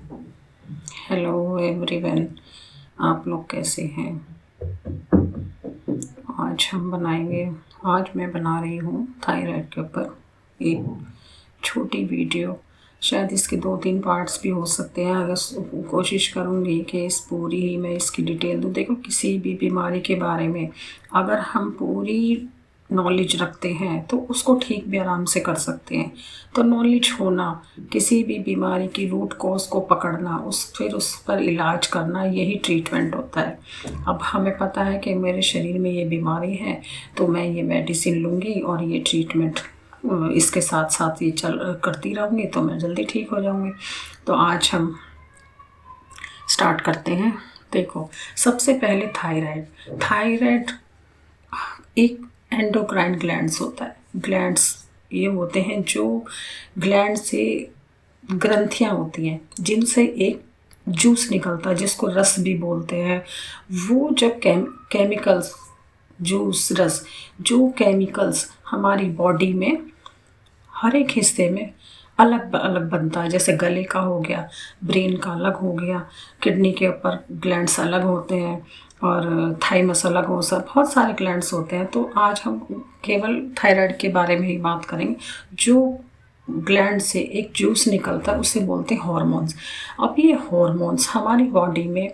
Hello everyone, आप लोग कैसे हैं। आज मैं बना रही हूँ थायराइड के ऊपर एक छोटी वीडियो। शायद इसके 2-3 पार्ट्स भी हो सकते हैं। अगर कोशिश करूँगी कि इस पूरी ही मैं इसकी डिटेल दूँ। देखो, किसी भी बीमारी के बारे में अगर हम पूरी नॉलेज रखते हैं तो उसको ठीक भी आराम से कर सकते हैं। तो नॉलेज होना, किसी भी बीमारी की रूट कॉज को पकड़ना, फिर उस पर इलाज करना, यही ट्रीटमेंट होता है। अब हमें पता है कि मेरे शरीर में ये बीमारी है तो मैं ये मेडिसिन लूँगी और ये ट्रीटमेंट इसके साथ साथ ये करती रहूँगी तो मैं जल्दी ठीक हो जाऊँगी। तो आज हम स्टार्ट करते हैं। देखो, सबसे पहले थायराइड एक एंडोक्राइन ग्लैंड्स होता है। ग्लैंड्स ये होते हैं जो ग्लैंड से ग्रंथियां होती हैं जिनसे एक जूस निकलता है जिसको रस भी बोलते हैं। वो जब केमिकल्स, जूस, रस, जो केमिकल्स हमारी बॉडी में हर एक हिस्से में अलग अलग बनता है। जैसे गले का हो गया, ब्रेन का अलग हो गया, किडनी के ऊपर ग्लैंड्स अलग होते हैं और थाइमस अलग हो, सब बहुत सारे ग्लैंड्स होते हैं। तो आज हम केवल थायराइड के बारे में ही बात करेंगे। जो ग्लैंड से एक जूस निकलता है उसे बोलते हैं हॉर्मोन्स। अब ये हॉर्मोन्स हमारी बॉडी में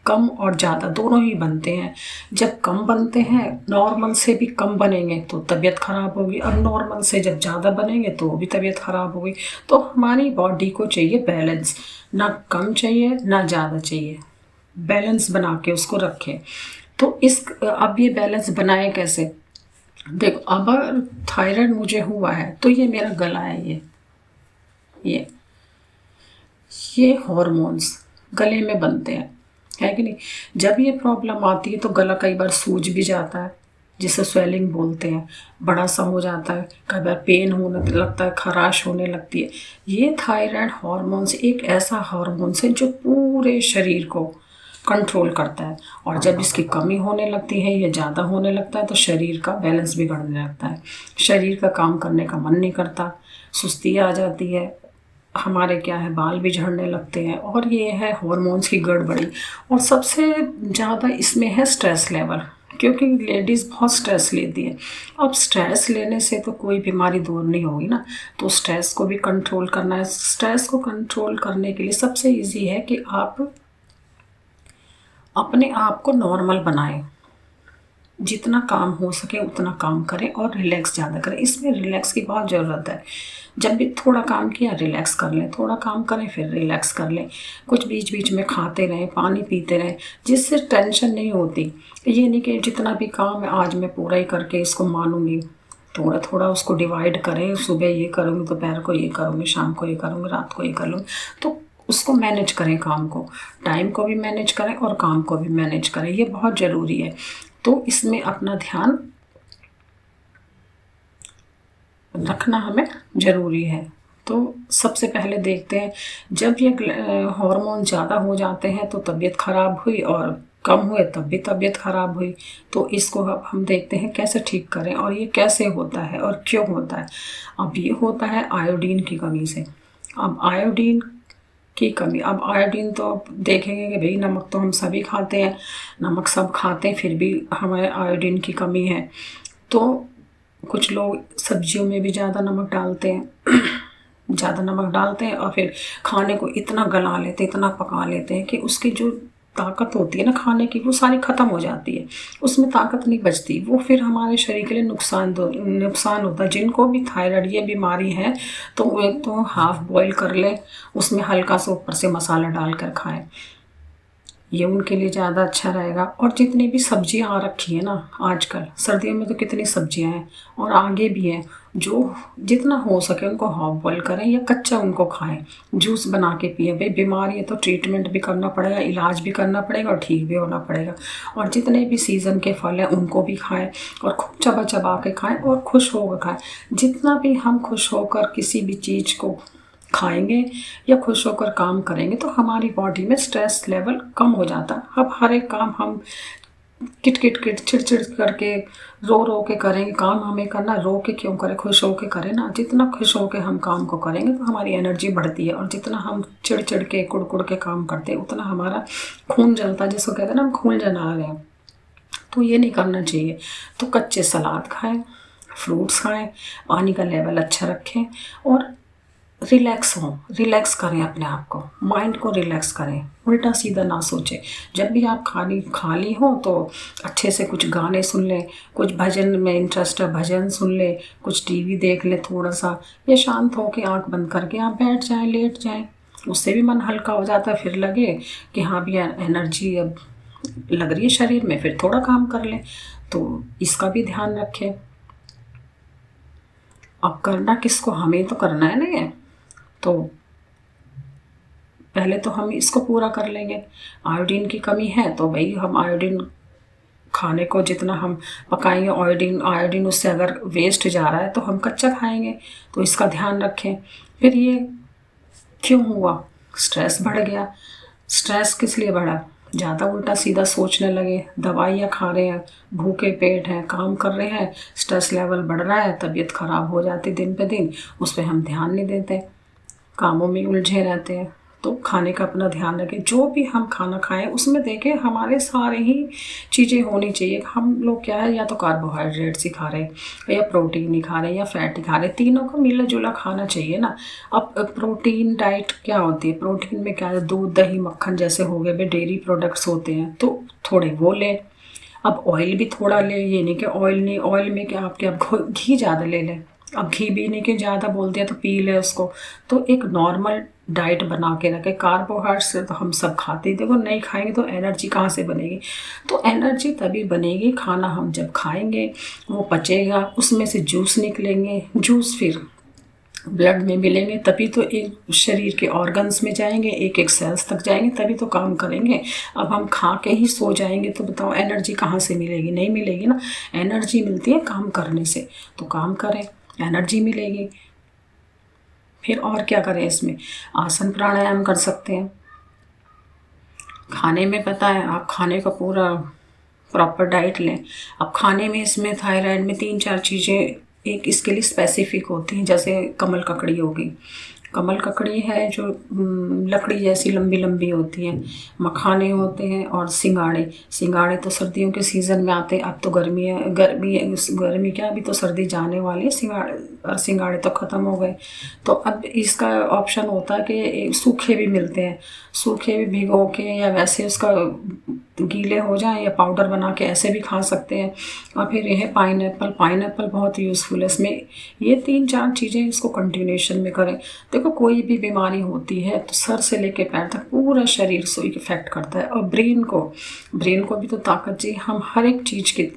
कम और ज़्यादा दोनों ही बनते हैं। जब कम बनते हैं, नॉर्मल से भी कम बनेंगे तो तबीयत ख़राब होगी, और नॉर्मल से जब ज़्यादा बनेंगे तो भी तबीयत ख़राब होगी। तो हमारी बॉडी को चाहिए बैलेंस, ना कम चाहिए ना ज़्यादा चाहिए, बैलेंस बना के उसको रखें। तो अब ये बैलेंस बनाए कैसे। देखो, अब थायराइड मुझे हुआ है तो ये मेरा गला है, ये ये हॉर्मोन्स गले में बनते हैं, है कि नहीं। जब ये प्रॉब्लम आती है तो गला कई बार सूज भी जाता है, जिसे स्वेलिंग बोलते हैं, बड़ा सा हो जाता है, कई बार पेन होने लगता है, खराश होने लगती है। ये थायराइड हॉर्मोन्स एक ऐसा हॉर्मोन्स है जो पूरे शरीर को कंट्रोल करता है। और जब इसकी कमी होने लगती है या ज़्यादा होने लगता है तो शरीर का बैलेंस बिगड़ने लगता है। शरीर का काम करने का मन नहीं करता, सुस्ती आ जाती है, हमारे क्या है, बाल भी झड़ने लगते हैं। और ये है हॉर्मोन्स की गड़बड़ी। और सबसे ज़्यादा इसमें है स्ट्रेस लेवल, क्योंकि लेडीज़ बहुत स्ट्रेस लेती है। अब स्ट्रेस लेने से तो कोई बीमारी दूर नहीं होगी ना। तो स्ट्रेस को भी कंट्रोल करना है। स्ट्रेस को कंट्रोल करने के लिए सबसे इजी है कि आप अपने आप को नॉर्मल बनाएं। जितना काम हो सके उतना काम करें और रिलैक्स ज़्यादा करें। इसमें रिलैक्स की बहुत ज़रूरत है। जब भी थोड़ा काम किया रिलैक्स कर लें, थोड़ा काम करें फिर रिलैक्स कर लें। कुछ बीच बीच में खाते रहें, पानी पीते रहें, जिससे टेंशन नहीं होती। ये नहीं कि जितना भी काम है आज मैं पूरा ही करके इसको मानूंगी। थोड़ा थोड़ा उसको डिवाइड करें, सुबह ये करूँगी, दोपहर को ये करूँगी, शाम को ये करूँगी, रात को ये कर लूँगी। तो उसको मैनेज करें, काम को, टाइम को भी मैनेज करें और काम को भी मैनेज करें, ये बहुत ज़रूरी है। तो इसमें अपना ध्यान रखना हमें ज़रूरी है। तो सबसे पहले देखते हैं, जब ये हार्मोन ज़्यादा हो जाते हैं तो तबीयत ख़राब हुई, और कम हुए तब भी तबीयत ख़राब हुई। तो इसको अब हम देखते हैं कैसे ठीक करें और ये कैसे होता है और क्यों होता है। अब ये होता है आयोडीन की कमी से। अब आयोडीन की कमी, अब आयोडीन तो अब देखेंगे कि भाई नमक तो हम सभी खाते हैं, नमक सब खाते हैं, फिर भी हमें आयोडीन की कमी है। तो कुछ लोग सब्जियों में भी ज़्यादा नमक डालते हैं ज़्यादा नमक डालते हैं और फिर खाने को इतना गला लेते हैं, इतना पका लेते हैं कि उसकी जो ताकत होती है ना खाने की, वो सारी ख़त्म हो जाती है, उसमें ताकत नहीं बचती। वो फिर हमारे शरीर के लिए नुकसान होता है। जिनको भी थायराइड ये बीमारी है तो वो एक तो हाफ़ बॉयल कर ले, उसमें हल्का सा ऊपर से मसाला डाल कर खाएं, ये उनके लिए ज़्यादा अच्छा रहेगा। और जितनी भी सब्जियां आ रखी है ना आजकल, सर्दियों में तो कितनी सब्जियां हैं और आगे भी हैं, जो जितना हो सके उनको हाफ बॉयल करें या कच्चा उनको खाएं, जूस बना के पिए। भाई बीमारी है तो ट्रीटमेंट भी करना पड़ेगा, इलाज भी करना पड़ेगा और ठीक भी होना पड़ेगा। और जितने भी सीज़न के फल हैं उनको भी खाएं और खूब चबा चबा के खाएं और खुश होकर खाएं। जितना भी हम खुश होकर किसी भी चीज़ को खाएंगे या खुश होकर काम करेंगे तो हमारी बॉडी में स्ट्रेस लेवल कम हो जाता है। अब हर एक काम हम किट किट किट चिड़चिड़ करके रो रो के करेंगे काम, हमें करना रो के क्यों करें, खुश हो के करें ना। जितना खुश हो के हम काम को करेंगे तो हमारी एनर्जी बढ़ती है, और जितना हम चिड़ चिड़ के कुड़ कुड़ के काम करते हैं उतना हमारा खून जलता है, जिसको कहते हैं ना हम खून जला रहे हैं। तो ये नहीं करना चाहिए। तो कच्चे सलाद खाएं, फ्रूट्स खाएं, पानी का लेवल अच्छा रखें, और रिलैक्स हों, रिलैक्स करें अपने आप को, माइंड को रिलैक्स करें, उल्टा सीधा ना सोचें। जब भी आप खाली हो तो अच्छे से कुछ गाने सुन लें, कुछ भजन में इंटरेस्ट है भजन सुन लें, कुछ टीवी देख लें थोड़ा सा, या शांत हो के आँख बंद करके आप बैठ जाएं, लेट जाएं। उससे भी मन हल्का हो जाता है, फिर लगे कि हाँ भी एनर्जी अब लग रही है शरीर में, फिर थोड़ा काम कर लें। तो इसका भी ध्यान रखें। अब करना किसको, हमें तो करना है ना ये, तो पहले तो हम इसको पूरा कर लेंगे। आयोडीन की कमी है तो भाई हम आयोडीन खाने को जितना हम पकाएंगे, आयोडीन आयोडीन उससे अगर वेस्ट जा रहा है तो हम कच्चा खाएंगे, तो इसका ध्यान रखें। फिर ये क्यों हुआ, स्ट्रेस बढ़ गया। स्ट्रेस किस लिए बढ़ा, ज़्यादा उल्टा सीधा सोचने लगे, दवाइयाँ खा रहे हैं, भूखे पेट हैं, काम कर रहे हैं, स्ट्रेस लेवल बढ़ रहा है, तबीयत ख़राब हो जाती दिन पे दिन, उस पर हम ध्यान नहीं देते, कामों में उलझे रहते हैं। तो खाने का अपना ध्यान रखें। जो भी हम खाना खाएं उसमें देखें हमारे सारे ही चीज़ें होनी चाहिए। हम लोग क्या है, या तो कार्बोहाइड्रेट्स ही खा रहे हैं, या प्रोटीन ही खा रहे हैं, या फैट ही खा रहे हैं, तीनों का मिला जुला खाना चाहिए ना। अब प्रोटीन डाइट क्या होती है, प्रोटीन में क्या है, दूध दही मक्खन जैसे हो गए भाई, डेयरी प्रोडक्ट्स होते हैं, तो थोड़े वो लें। अब ऑयल भी थोड़ा ले, ये नहीं कि ऑयल नहीं, ऑयल में क्या आपके आप घी ज़्यादा ले लें। अब घी भी नहीं कि ज़्यादा बोल दिया तो पी ले उसको। तो एक नॉर्मल डाइट बना के रखे। कार्बोहाइड्रेट तो हम सब खाते ही, देखो नहीं खाएंगे तो एनर्जी कहाँ से बनेगी। तो एनर्जी तभी बनेगी, खाना हम जब खाएंगे वो पचेगा, उसमें से जूस निकलेंगे, जूस फिर ब्लड में मिलेंगे, तभी तो एक शरीर के ऑर्गन्स में जाएंगे, एक एक सेल्स तक जाएंगे, तभी तो काम करेंगे। अब हम खा के ही सो जाएंगे तो बताओ एनर्जी कहाँ से मिलेगी, नहीं मिलेगी ना। एनर्जी मिलती है काम करने से, तो काम करें, एनर्जी मिलेगी। फिर और क्या करें, इसमें आसन प्राणायाम कर सकते हैं। खाने में पता है, आप खाने का पूरा प्रॉपर डाइट लें। अब खाने में इसमें थायराइड में 3-4 चीज़ें एक इसके लिए स्पेसिफिक होती हैं। जैसे कमल ककड़ी होगी, कमल ककड़ी है जो लकड़ी जैसी लंबी लंबी होती हैं। मखाने होते हैं, और सिंगाड़े, सिंगाड़े तो सर्दियों के सीज़न में आते हैं। अब तो गर्मी है, गर्मी क्या, अभी तो सर्दी जाने वाली है, सिंगाड़े और सिंगाड़े तो ख़त्म हो गए। तो अब इसका ऑप्शन होता है कि सूखे भी मिलते हैं, सूखे भी भिगो के या वैसे उसका गीले हो जाएं, या पाउडर बना के ऐसे भी खा सकते हैं। और फिर यह पाइनएप्पल, पाइनएप्पल बहुत यूज़फुल है। इसमें ये 3-4 चीज़ें इसको कंटिन्यूशन में करें। देखो कोई भी बीमारी होती है तो सर से लेके पैर तक पूरा शरीर से इफेक्ट करता है। और ब्रेन को भी तो ताकत चाहिए। हम हर एक चीज़ के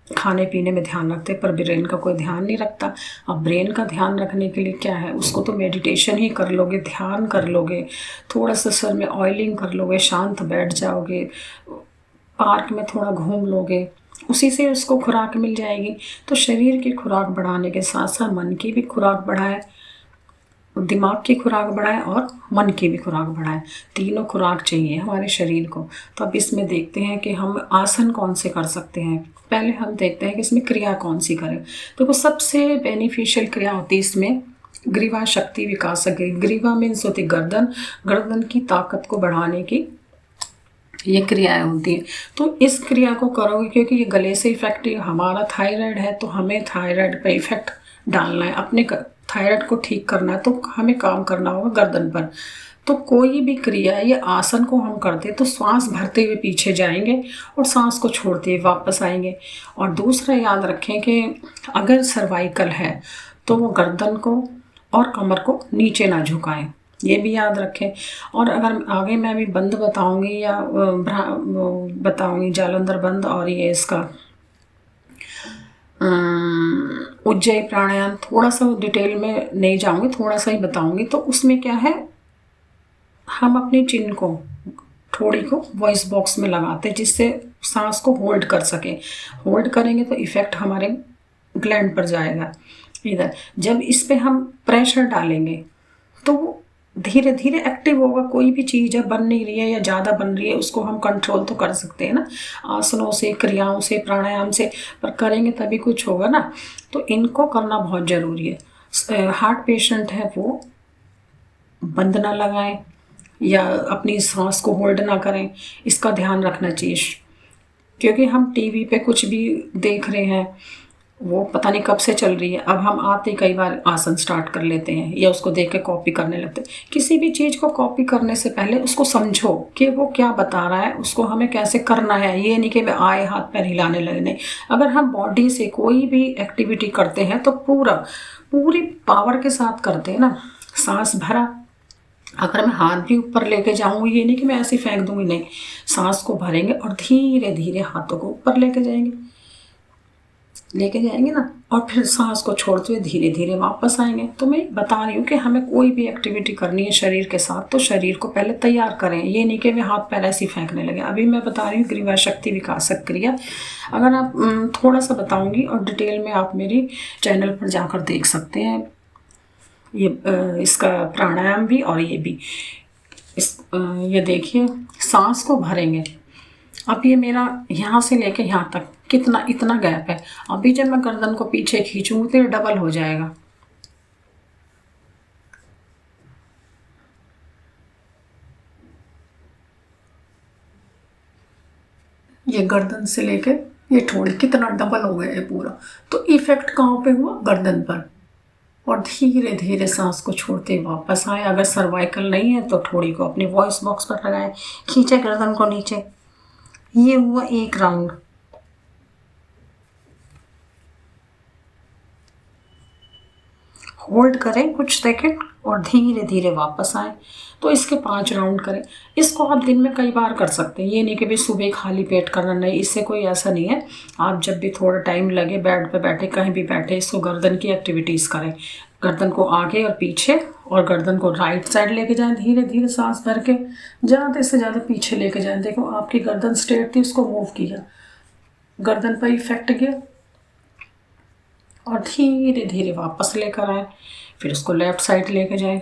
खाने पीने में ध्यान रखते हैं, पर ब्रेन का कोई ध्यान नहीं रखता। अब ब्रेन का ध्यान रखने के लिए क्या है, उसको तो मेडिटेशन ही कर लोगे, ध्यान कर लोगे, थोड़ा सा सर में ऑयलिंग कर लोगे, शांत बैठ जाओगे, पार्क में थोड़ा घूम लोगे, उसी से उसको खुराक मिल जाएगी। तो शरीर की खुराक बढ़ाने के साथ साथ मन की भी खुराक बढ़ाए, दिमाग की खुराक बढ़ाएं और मन की भी खुराक बढ़ाएं। तीनों खुराक चाहिए हमारे शरीर को। तो अब इसमें देखते हैं कि हम आसन कौन से कर सकते हैं। पहले हम देखते हैं कि इसमें क्रिया कौन सी करें। तो सबसे बेनिफिशियल क्रिया होती है इसमें ग्रीवा शक्ति विकास। ग्रीवा मीन्स होती गर्दन की ताकत को बढ़ाने की ये क्रियाएं होती हैं। तो इस क्रिया को करोगे, क्योंकि ये गले से इफेक्टिव, हमारा थायराइड है तो हमें थायराइड पे इफेक्ट डालना है, अपने थायराइड को ठीक करना है, तो हमें काम करना होगा गर्दन पर। तो कोई भी क्रिया, ये आसन को हम करते तो श्वास भरते हुए पीछे जाएंगे और सांस को छोड़ते हुए वापस आएंगे। और दूसरा याद रखें कि अगर सर्वाइकल है तो वो गर्दन को और कमर को नीचे ना झुकाएं, ये भी याद रखें। और अगर आगे मैं अभी बंद बताऊंगी या बताऊंगी जालंधर बंद और ये इसका उज्जयी प्राणायाम, थोड़ा सा डिटेल में नहीं जाऊंगी, थोड़ा सा ही बताऊंगी। तो उसमें क्या है, हम अपनी चिन को, ठोड़ी को वॉइस बॉक्स में लगाते हैं, जिससे सांस को होल्ड कर सके। होल्ड करेंगे तो इफेक्ट हमारे ग्लैंड पर जाएगा इधर। जब इस पे हम प्रेशर डालेंगे तो वो धीरे धीरे एक्टिव होगा। कोई भी चीज़ है बन नहीं रही है या ज़्यादा बन रही है, उसको हम कंट्रोल तो कर सकते हैं ना, आसनों से, क्रियाओं से, प्राणायाम से, पर करेंगे तभी कुछ होगा ना। तो इनको करना बहुत ज़रूरी है। हार्ट पेशेंट है वो बंद ना लगाएं या अपनी सांस को होल्ड ना करें, इसका ध्यान रखना चाहिए। क्योंकि हम टीवी पे कुछ भी देख रहे हैं, वो पता नहीं कब से चल रही है। अब हम आते ही कई बार आसन स्टार्ट कर लेते हैं या उसको देख के कॉपी करने लगते हैं। किसी भी चीज़ को कॉपी करने से पहले उसको समझो कि वो क्या बता रहा है, उसको हमें कैसे करना है। ये नहीं कि मैं आए हाथ पैर हिलाने लगे, नहीं। अगर हम बॉडी से कोई भी एक्टिविटी करते हैं तो पूरी पावर के साथ करते हैं ना। सांस भरा, अगर मैं हाथ भी ऊपर लेके जाऊंगी, ये नहीं कि मैं ऐसे फेंक दूंगी, नहीं। सांस को भरेंगे और धीरे धीरे हाथों को ऊपर लेके जाएंगे ना, और फिर सांस को छोड़ते हुए धीरे धीरे वापस आएंगे। तो मैं बता रही हूँ कि हमें कोई भी एक्टिविटी करनी है शरीर के साथ, तो शरीर को पहले तैयार करें। ये नहीं कि वे हाथ पैर ऐसे ही फेंकने लगे। अभी मैं बता रही हूँ ग्रीवा शक्ति विकासक क्रिया। अगर आप थोड़ा सा बताऊंगी और डिटेल में आप मेरी चैनल पर जाकर देख सकते हैं। ये इसका प्राणायाम भी और ये भी। ये देखिए, सांस को भरेंगे। अब ये मेरा यहाँ से लेके यहाँ तक कितना, इतना गैप है। अभी जब मैं गर्दन को पीछे खींचूंगी तो ये डबल हो जाएगा। ये गर्दन से लेके ये ठोड़ी कितना डबल हो गया है पूरा। तो इफेक्ट कहाँ पे हुआ? गर्दन पर। और धीरे धीरे सांस को छोड़ते वापस आए। अगर सर्वाइकल नहीं है तो ठोड़ी को अपनी वॉइस बॉक्स पर लगाएं, खींचे गर्दन को नीचे। ये हुआ एक राउंड। होल्ड करें कुछ सेकंड और धीरे धीरे वापस आए। तो इसके 5 राउंड करें। इसको आप दिन में कई बार कर सकते हैं। ये नहीं कि भाई सुबह खाली पेट करना, नहीं। इससे कोई ऐसा नहीं है। आप जब भी थोड़ा टाइम लगे, बेड पे बैठे, कहीं भी बैठे, इसको गर्दन की एक्टिविटीज़ करें। गर्दन को आगे और पीछे, और गर्दन को राइट साइड लेके जाएं। धीरे धीरे सांस भर के ज़्यादा से ज़्यादा पीछे लेके जाएं। देखो आपकी गर्दन स्ट्रेट थी, उसको मूव किया, गर्दन पर इफेक्ट गया, और धीरे धीरे वापस लेकर आए। फिर उसको लेफ्ट साइड लेके जाए।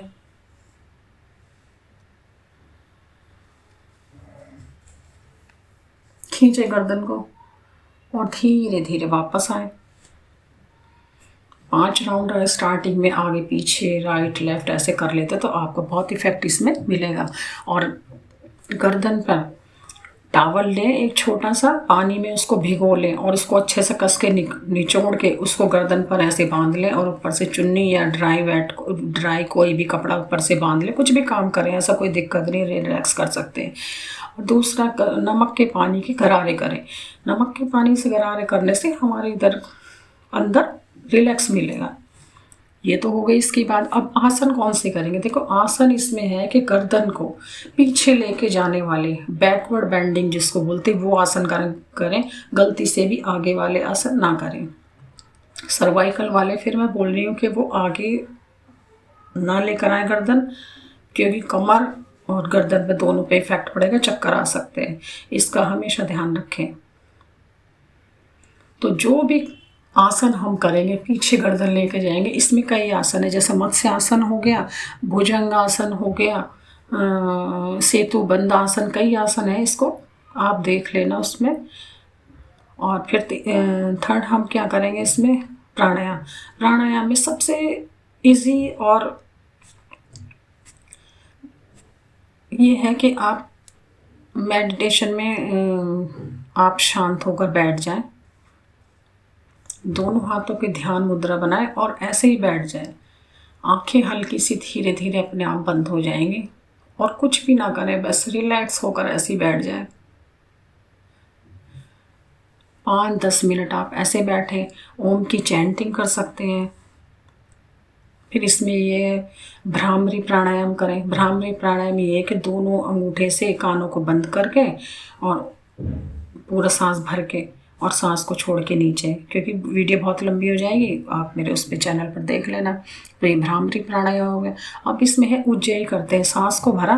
खींचे गर्दन को और धीरे धीरे वापस आए। 5 राउंड स्टार्टिंग में आगे पीछे, राइट लेफ्ट ऐसे कर लेते तो आपको बहुत इफेक्ट इसमें मिलेगा। और गर्दन पर टावल लें, एक छोटा सा, पानी में उसको भिगो लें और उसको अच्छे से कस के निचोड़ के उसको गर्दन पर ऐसे बांध लें, और ऊपर से चुन्नी या ड्राई कोई भी कपड़ा ऊपर से बांध लें। कुछ भी काम करें, ऐसा कोई दिक्कत नहीं, रिलैक्स कर सकते हैं। और दूसरा, नमक के पानी के गरारे करें। नमक के पानी से गरारे करने से हमारे इधर अंदर रिलैक्स मिलेगा। ये तो हो गई इसकी बात। अब आसन कौन से करेंगे? देखो, आसन इसमें है कि गर्दन को पीछे लेके जाने वाले, बैकवर्ड बेंडिंग जिसको बोलते हैं, वो आसन करें। गलती से भी आगे वाले आसन ना करें। सर्वाइकल वाले फिर मैं बोल रही हूँ कि वो आगे ना लेकर आए गर्दन, क्योंकि कमर और गर्दन पे दोनों पे इफेक्ट पड़ेगा, चक्कर आ सकते हैं। इसका हमेशा ध्यान रखें। तो जो भी आसन हम करेंगे, पीछे गर्दन लेके जाएंगे। इसमें कई आसन है, जैसे मत्स्य आसन हो गया, भुजंग आसन हो गया, सेतु बंद आसन, कई आसन है। इसको आप देख लेना उसमें। और फिर थर्ड हम क्या करेंगे इसमें? प्राणायाम। प्राणायाम में सबसे इजी और ये है कि आप मेडिटेशन में आप शांत होकर बैठ जाएं, दोनों हाथों के ध्यान मुद्रा बनाएं और ऐसे ही बैठ जाएं। आंखें हल्की सी धीरे धीरे अपने आप बंद हो जाएंगी और कुछ भी ना करें, बस रिलैक्स होकर ऐसे ही बैठ जाएं। 5-10 मिनट आप ऐसे बैठें। ओम की चैंटिंग कर सकते हैं। फिर इसमें ये भ्रामरी प्राणायाम करें। भ्रामरी प्राणायाम ये है कि दोनों अंगूठे से कानों को बंद करके और पूरा सांस भर के और सांस को छोड़ के नीचे, क्योंकि वीडियो बहुत लंबी हो जाएगी, आप मेरे उस पे चैनल पर देख लेना। तो ये भ्रामरी प्राणायाम हो गया। अब इसमें है उज्जयी करते हैं। सांस को भरा,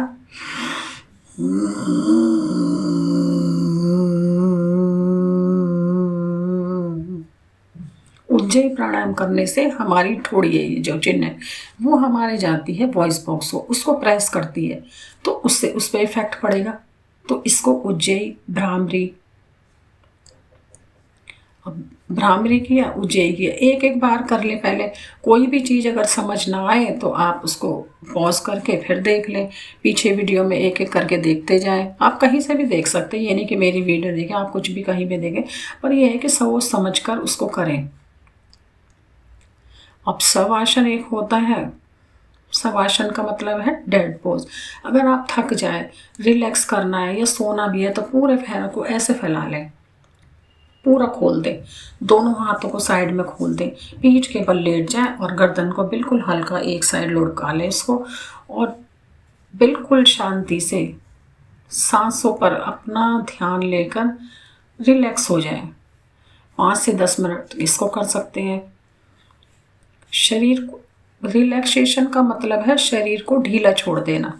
उज्जयी प्राणायाम करने से हमारी थोड़ी ये जो चिन्ह है वो हमारे जाती है वॉइस बॉक्स को, उसको प्रेस करती है, तो उससे उस पर इफेक्ट पड़ेगा। तो इसको उज्जयी भ्रामरी, भ्रामरी की या उज्जयी की एक एक बार कर ले। पहले कोई भी चीज़ अगर समझ ना आए तो आप उसको पॉज करके फिर देख लें, पीछे वीडियो में एक एक करके देखते जाएं। आप कहीं से भी देख सकते हैं, ये नहीं कि मेरी वीडियो देखें, आप कुछ भी कहीं भी देखें, पर यह है कि सोच समझ कर उसको करें। अब शवासन एक होता है, शवासन का मतलब है डेड पोज। अगर आप थक जाए, रिलैक्स करना है या सोना भी है तो पूरे पैर को ऐसे फैला लें, पूरा खोल दें, दोनों हाथों को साइड में खोल दें, पीठ के बल लेट जाएं और गर्दन को बिल्कुल हल्का एक साइड लुढ़का लें इसको, और बिल्कुल शांति से सांसों पर अपना ध्यान लेकर रिलैक्स हो जाएं। 5 से 10 मिनट इसको कर सकते हैं। शरीर को रिलैक्सेशन का मतलब है शरीर को ढीला छोड़ देना।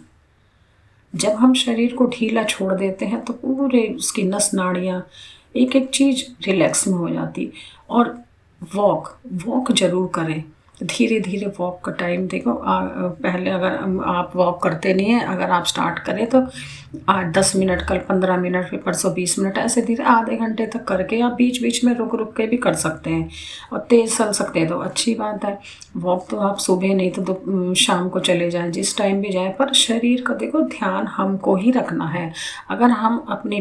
जब हम शरीर को ढीला छोड़ देते हैं तो पूरे उसकी नस नाड़ियाँ एक एक चीज़ रिलैक्स में हो जाती। और वॉक ज़रूर करें, धीरे धीरे वॉक का टाइम देखो। पहले अगर आप वॉक करते नहीं हैं, अगर आप स्टार्ट करें तो 8-10 मिनट, कल 15 मिनट, फिर परसों 20 मिनट, ऐसे धीरे आधे घंटे तक करके आप बीच बीच में रुक रुक के भी कर सकते हैं। और तेज़ चल सकते हैं तो अच्छी बात है। वॉक तो आप सुबह नहीं तो शाम को चले जाएं, जिस टाइम भी जाएं, पर शरीर का देखो ध्यान हमको ही रखना है। अगर हम अपनी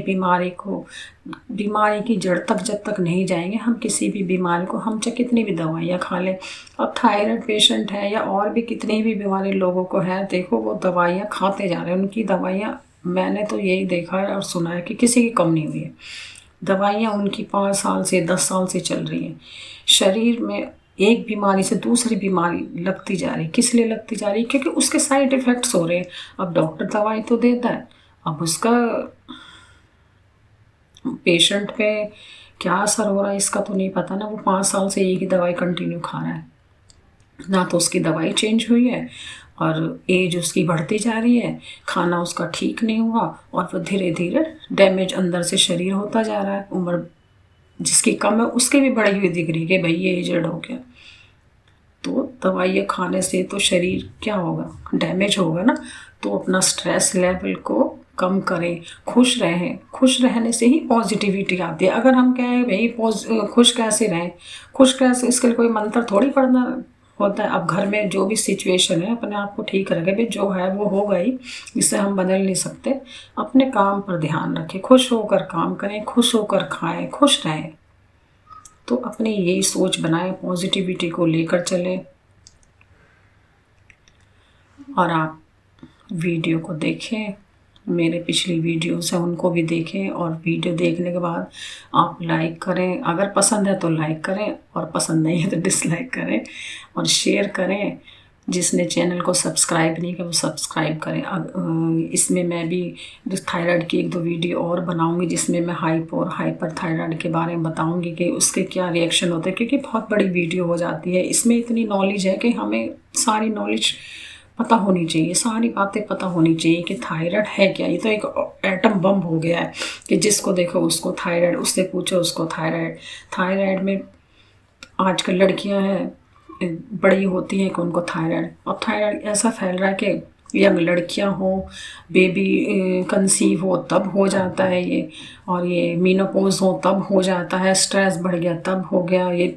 बीमारी की जड़ तक जब तक नहीं जाएंगे, हम किसी भी बीमारी को, हम चाहे कितनी भी दवाइयाँ खा लें। अब थायराइड पेशेंट है या और भी कितनी भी बीमारी लोगों को है, देखो वो दवाइयाँ खाते जा रहे हैं, उनकी दवाइयाँ, मैंने तो यही देखा है और सुना है कि किसी की कम नहीं हुई है। दवाइयाँ उनकी 5 साल से 10 साल से चल रही हैं। शरीर में एक बीमारी से दूसरी बीमारी लगती जा रही। किस लिए लगती जा रही? क्योंकि उसके साइड इफ़ेक्ट्स हो रहे हैं। अब डॉक्टर दवाई तो देता है, अब उसका पेशेंट पे क्या असर हो रहा है इसका तो नहीं पता ना। वो 5 साल से एक ही दवाई कंटिन्यू खा रहा है, ना तो उसकी दवाई चेंज हुई है और एज उसकी बढ़ती जा रही है, खाना उसका ठीक नहीं हुआ और वो धीरे धीरे डैमेज अंदर से शरीर होता जा रहा है। उम्र जिसकी कम है उसकी भी बढ़ी हुई दिख रही है कि भाई ये एजड हो गया। तो दवाइयाँ खाने से तो शरीर क्या होगा, डैमेज होगा ना। तो अपना स्ट्रेस लेवल को कम करें, खुश रहें। खुश रहने से ही पॉजिटिविटी आती है। अगर हम कहें भाई खुश कैसे रहें, खुश कैसे, इसके लिए कोई मंत्र थोड़ी पढ़ना होता है। अब घर में जो भी सिचुएशन है अपने आप को ठीक रखें, भाई जो है वो हो गई, इसे हम बदल नहीं सकते। अपने काम पर ध्यान रखें, खुश होकर काम करें, खुश होकर खाएं, खुश रहें। तो अपनी यही सोच बनाएं, पॉजिटिविटी को लेकर चलें। और आप वीडियो को देखें, मेरे पिछली वीडियोस हैं उनको भी देखें, और वीडियो देखने के बाद आप लाइक करें। अगर पसंद है तो लाइक करें और पसंद नहीं है तो डिसलाइक करें और शेयर करें। जिसने चैनल को सब्सक्राइब नहीं किया वो सब्सक्राइब करें। इसमें मैं भी थायराइड की 1-2 वीडियो और बनाऊंगी, जिसमें मैं हाइपो और हाइपर थायराइड के बारे में बताऊंगी कि उसके क्या रिएक्शन होते हैं, क्योंकि बहुत बड़ी वीडियो हो जाती है। इसमें इतनी नॉलेज है कि हमें सारी नॉलेज पता होनी चाहिए, सारी बातें पता होनी चाहिए कि थायराइड है क्या। ये तो एक एटम बम हो गया है कि जिसको देखो उसको थायराइड, उससे पूछो उसको थायराइड। थायराइड में आजकल लड़कियां हैं बड़ी होती हैं कि उनको थायराइड, और थायराइड ऐसा फैल रहा है कि यंग लड़कियां हो, बेबी कंसीव हो तब हो जाता है ये, और ये मीनोपॉज हो तब हो जाता है, स्ट्रेस बढ़ गया तब हो गया, ये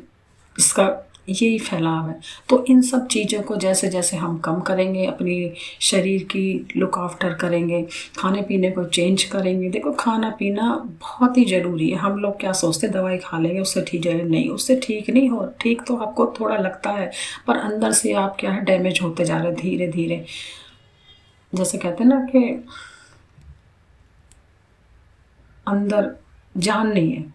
इसका यही फैलाव है। तो इन सब चीज़ों को जैसे जैसे हम कम करेंगे, अपनी शरीर की लुक आफ्टर करेंगे, खाने पीने को चेंज करेंगे। देखो खाना पीना बहुत ही ज़रूरी है। हम लोग क्या सोचते दवाई खा लेंगे उससे ठीक है, नहीं, उससे ठीक नहीं हो। ठीक तो आपको थोड़ा लगता है, पर अंदर से आप क्या है डैमेज होते जा रहे हैं धीरे धीरे। जैसे कहते हैं ना कि अंदर जान नहीं है,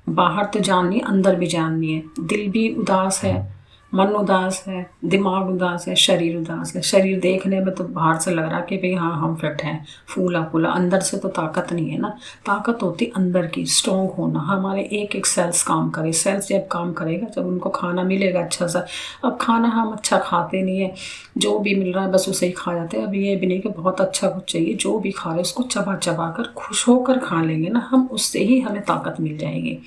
बाहर तो जान नहीं, अंदर भी जान नहीं है। दिल भी उदास है, मन उदास है, दिमाग उदास है, शरीर उदास है। शरीर देखने में तो बाहर से लग रहा कि भाई हाँ हम फिट हैं, फूला फूला, अंदर से तो ताकत नहीं है ना। ताकत होती अंदर की, स्ट्रॉन्ग होना, हमारे एक एक सेल्स काम करे। सेल्स जब काम करेगा जब उनको खाना मिलेगा अच्छा सा। अब खाना हम अच्छा खाते नहीं है, जो भी मिल रहा है बस उसे ही खा जाते हैं। अब ये भी नहीं कि बहुत अच्छा कुछ चाहिए, जो भी खा रहे उसको चबा चबा कर खुश होकर खा लेंगे ना हम, उससे ही हमें ताकत मिल जाएगी।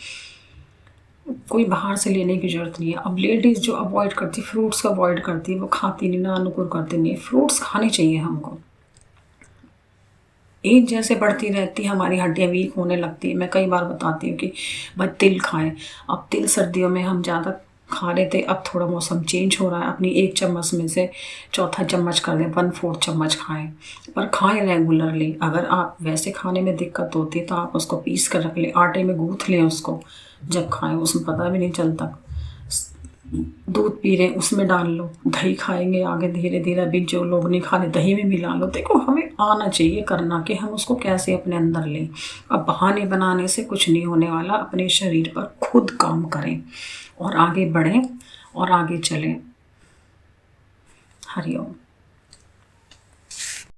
कोई बाहर से लेने की ज़रूरत नहीं है। अब लेडीज़ जो अवॉइड करती, फ्रूट्स को अवॉइड करती है, वो खाती नहीं, ना अनुकूल करती नहीं। फ्रूट्स खाने चाहिए हमको। एज जैसे बढ़ती रहती है हमारी हड्डियाँ वीक होने लगती है। मैं कई बार बताती हूँ कि भाई तिल खाएं। अब तिल सर्दियों में हम ज़्यादा खा रहे थे, अब थोड़ा मौसम चेंज हो रहा है, अपनी 1 चम्मच में से चौथा चम्मच कर दें, 1/4 चम्मच खाएं, पर खाएं रेगुलरली। अगर आप वैसे खाने में दिक्कत होती है तो आप उसको पीस कर रख लें, आटे में गूँथ लें उसको, जब खाएं उसमें पता भी नहीं चलता। दूध पी रहे हैं उसमें डाल लो, दही खाएंगे आगे धीरे धीरे, अभी जो लोग नहीं खा रहे दही में मिला लो। देखो हमें आना चाहिए करना कि हम उसको कैसे अपने अंदर लें। अब बहाने बनाने से कुछ नहीं होने वाला। अपने शरीर पर खुद काम करें और आगे बढ़ें और आगे चलें। हरिओम।